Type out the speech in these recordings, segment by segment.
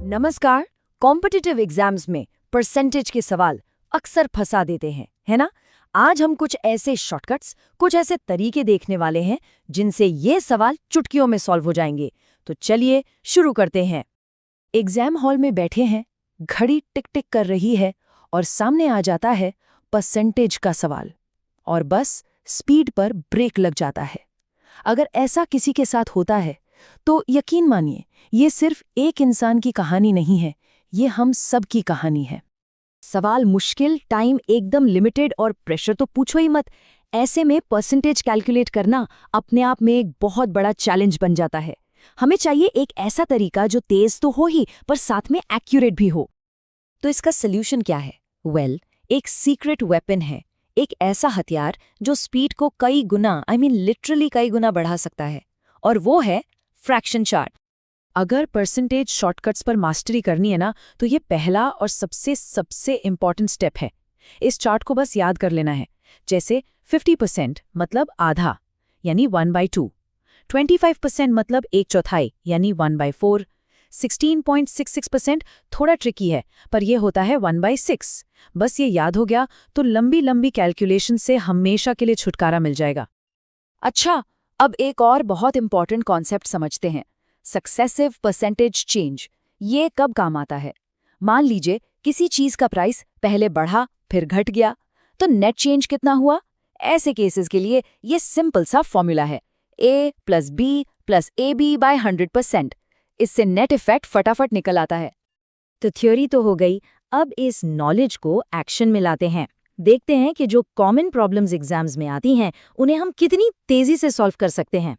नमस्कार। Competitive exams में percentage के सवाल अक्सर फंसा देते हैं, है ना? आज हम कुछ ऐसे शॉर्टकट्स, कुछ ऐसे तरीके देखने वाले हैं जिनसे ये सवाल चुटकियों में सॉल्व हो जाएंगे। तो चलिए शुरू करते हैं। एग्जाम हॉल में बैठे हैं, घड़ी टिक टिक कर रही है और सामने आ जाता है परसेंटेज का सवाल, और बस स्पीड पर ब्रेक लग जाता है। अगर ऐसा किसी के साथ होता है तो यकीन मानिए, ये सिर्फ एक इंसान की कहानी नहीं है, ये हम सब की कहानी है। सवाल मुश्किल, टाइम एकदम लिमिटेड और प्रेशर तो पूछो ही मत। ऐसे में परसेंटेज कैलकुलेट करना अपने आप में एक बहुत बड़ा चैलेंज बन जाता है। हमें चाहिए एक ऐसा तरीका जो तेज तो हो ही, पर साथ में एक्यूरेट भी हो। तो इसका सल्यूशन क्या है? एक सीक्रेट वेपन है, एक ऐसा हथियार जो स्पीड को कई गुना, लिटरली कई गुना बढ़ा सकता है, और वो है फ्रैक्शन चार्ट। अगर परसेंटेज शॉर्टकट्स पर मास्टरी करनी है ना, तो ये पहला और सबसे इम्पॉर्टेंट स्टेप है। इस चार्ट को बस याद कर लेना है। जैसे 50% मतलब आधा, यानी 1/2, 25% मतलब 1/4 यानी 1/4, 16.66% थोड़ा ट्रिकी है, पर यह होता है 1/6। बस ये याद हो गया तो लंबी लंबी कैलकुलेशन से हमेशा के लिए छुटकारा मिल जाएगा। अच्छा, अब एक और बहुत इंपॉर्टेंट कॉन्सेप्ट समझते हैं, सक्सेसिव परसेंटेज चेंज। ये कब काम आता है? मान लीजिए किसी चीज का प्राइस पहले बढ़ा फिर घट गया, तो नेट चेंज कितना हुआ? ऐसे केसेस के लिए ये सिंपल सा फॉर्मूला है, A + B + AB/100%। इससे नेट इफेक्ट फटाफट निकल आता है। तो थ्योरी तो हो गई, अब इस नॉलेज को एक्शन में लाते हैं। देखते हैं कि जो कॉमन प्रॉब्लम्स एग्जाम्स में आती हैं, उन्हें हम कितनी तेजी से सॉल्व कर सकते हैं।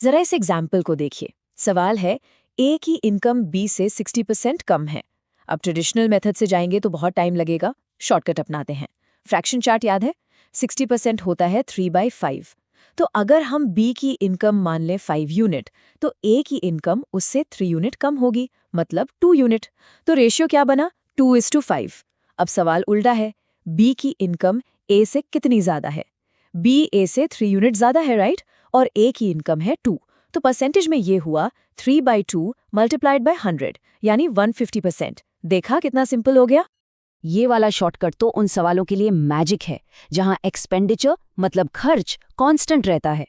जरा इस एग्जाम्पल को देखिए। सवाल है, ए की इनकम बी से 60% कम है। अब ट्रेडिशनल मेथड से जाएंगे तो बहुत टाइम लगेगा, शॉर्टकट अपनाते हैं। फ्रैक्शन चार्ट याद है, 60% होता है 3/5। तो अगर हम बी की इनकम मान लें 5 यूनिट, तो ए की इनकम उससे 3 यूनिट कम होगी, मतलब 2 यूनिट। तो रेशियो क्या बना? 2:5। अब सवाल उल्टा है, बी की इनकम ए से कितनी ज्यादा है? बी ए से 3 यूनिट ज्यादा है, राइट? और ए की इनकम है 2। तो परसेंटेज में ये हुआ 3/2 × 100, यानी 150%। देखा कितना सिंपल हो गया? ये वाला शॉर्टकट तो उन सवालों के लिए मैजिक है जहां एक्सपेंडिचर मतलब खर्च कांस्टेंट रहता है।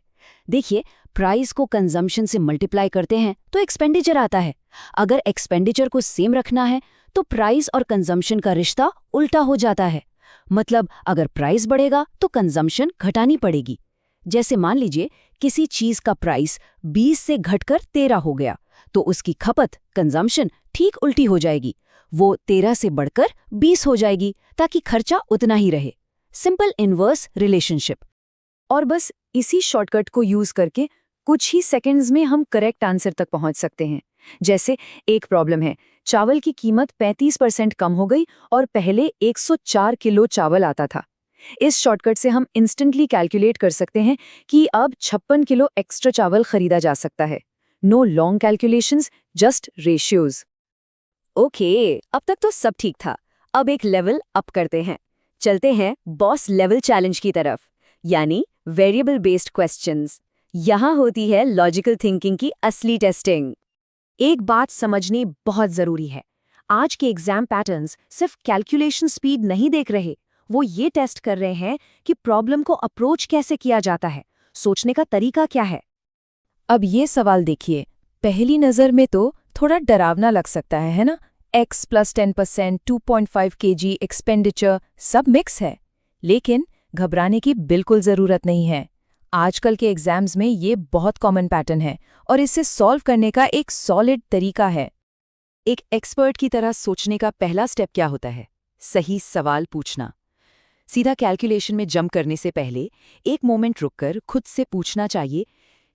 देखिए, प्राइस को कंजम्पशन से मल्टीप्लाई करते हैं तो एक्सपेंडिचर आता है। अगर एक्सपेंडिचर को सेम रखना है तो प्राइस और कंजम्पशन का रिश्ता उल्टा हो जाता है। मतलब अगर प्राइस बढ़ेगा तो कंजम्पशन घटानी पड़ेगी। जैसे मान लीजिए किसी चीज का प्राइस 20 से घटकर 13 हो गया, तो उसकी खपत कंजम्पशन ठीक उल्टी हो जाएगी, वो 13 से बढ़कर 20 हो जाएगी, ताकि खर्चा उतना ही रहे। Simple inverse relationship. और बस इसी शॉर्टकट को यूज करके कुछ ही सेकंड्स में हम करेक्ट आंसर तक पहुंच सकते हैं। जैसे एक प्रॉब्लम है, चावल की कीमत 35% कम हो गई और पहले 104 किलो चावल आता था। इस शॉर्टकट से हम इंस्टेंटली कैलकुलेट कर सकते हैं कि अब 56 किलो एक्स्ट्रा चावल खरीदा जा सकता है। No long calculations, just ratios. Okay, अब तक तो सब ठीक था। अब एक लेवल अप करते हैं। चलते हैं बॉस लेवल चैलेंज की तरफ, यानी वेरिएबल बेस्ड क्वेश्चंस। यहाँ होती है लॉजिकल थिंकिंग की असली टेस्टिंग। एक बात समझनी बहुत जरूरी है, आज के एग्जाम पैटर्न्स सिर्फ कैलकुलेशन स्पीड नहीं देख रहे, वो ये टेस्ट कर रहे हैं कि प्रॉब्लम को अप्रोच कैसे किया जाता है, सोचने का तरीका क्या है। अब ये सवाल देखिए, पहली नज़र में तो थोड़ा डरावना लग सकता है ना? X + 10%, 2.5 kg एक्सपेंडिचर, सब मिक्स है। लेकिन घबराने की बिल्कुल ज़रूरत नहीं है। आजकल के एग्जाम्स में ये बहुत कॉमन पैटर्न है और इसे सॉल्व करने का एक सॉलिड तरीका है। एक एक्सपर्ट की तरह सोचने का पहला स्टेप क्या होता है? सही सवाल पूछना। सीधा कैलकुलेशन में जंप करने से पहले एक मोमेंट रुककर खुद से पूछना चाहिए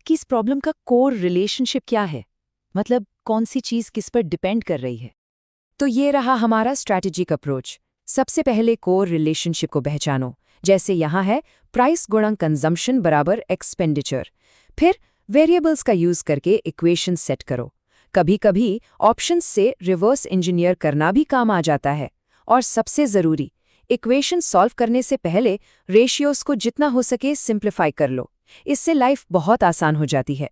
कि इस प्रॉब्लम का कोर रिलेशनशिप क्या है, मतलब कौन सी चीज़ किस पर डिपेंड कर रही है। तो ये रहा हमारा स्ट्रैटेजिक अप्रोच। सबसे पहले कोर रिलेशनशिप को पहचानो, जैसे यहाँ है प्राइस गुणा कंजम्पशन बराबर एक्सपेंडिचर। फिर वेरिएबल्स का यूज करके इक्वेशन सेट करो। कभी कभी ऑप्शंस से रिवर्स इंजीनियर करना भी काम आ जाता है। और सबसे ज़रूरी, इक्वेशन सॉल्व करने से पहले रेशियोज को जितना हो सके सिंप्लीफाई कर लो। इससे लाइफ बहुत आसान हो जाती है।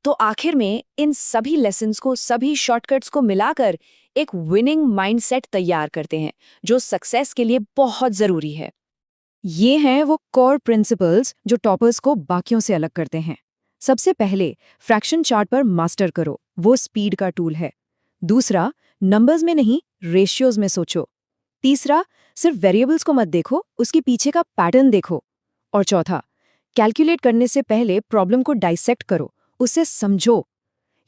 तो आखिर में इन सभी लेसन्स को, सभी शॉर्टकट्स को मिलाकर एक विनिंग माइंडसेट तैयार करते हैं जो सक्सेस के लिए बहुत जरूरी है। ये हैं वो कोर प्रिंसिपल्स जो टॉपर्स को बाकियों से अलग करते हैं। सबसे पहले फ्रैक्शन चार्ट पर मास्टर करो, वो स्पीड का टूल है। दूसरा, नंबर्स में नहीं रेशियोज में सोचो। तीसरा, सिर्फ वेरिएबल्स को मत देखो, उसके पीछे का पैटर्न देखो। और चौथा, कैलकुलेट करने से पहले प्रॉब्लम को डाइसेक्ट करो, उसे समझो।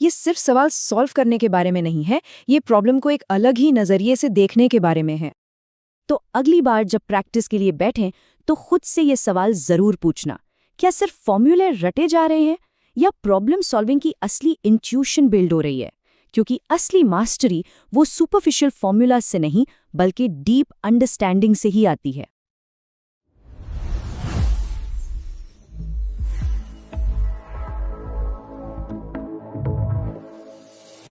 ये सिर्फ सवाल सॉल्व करने के बारे में नहीं है, ये प्रॉब्लम को एक अलग ही नजरिए से देखने के बारे में है। तो अगली बार जब प्रैक्टिस के लिए बैठें तो खुद से ये सवाल जरूर पूछना, क्या सिर्फ फॉर्मूले रटे जा रहे हैं या प्रॉब्लम सॉल्विंग की असली इंट्यूशन बिल्ड हो रही है? क्योंकि असली मास्टरी वो सुपरफिशियल फॉर्मूला से नहीं बल्कि डीप अंडरस्टैंडिंग से ही आती है।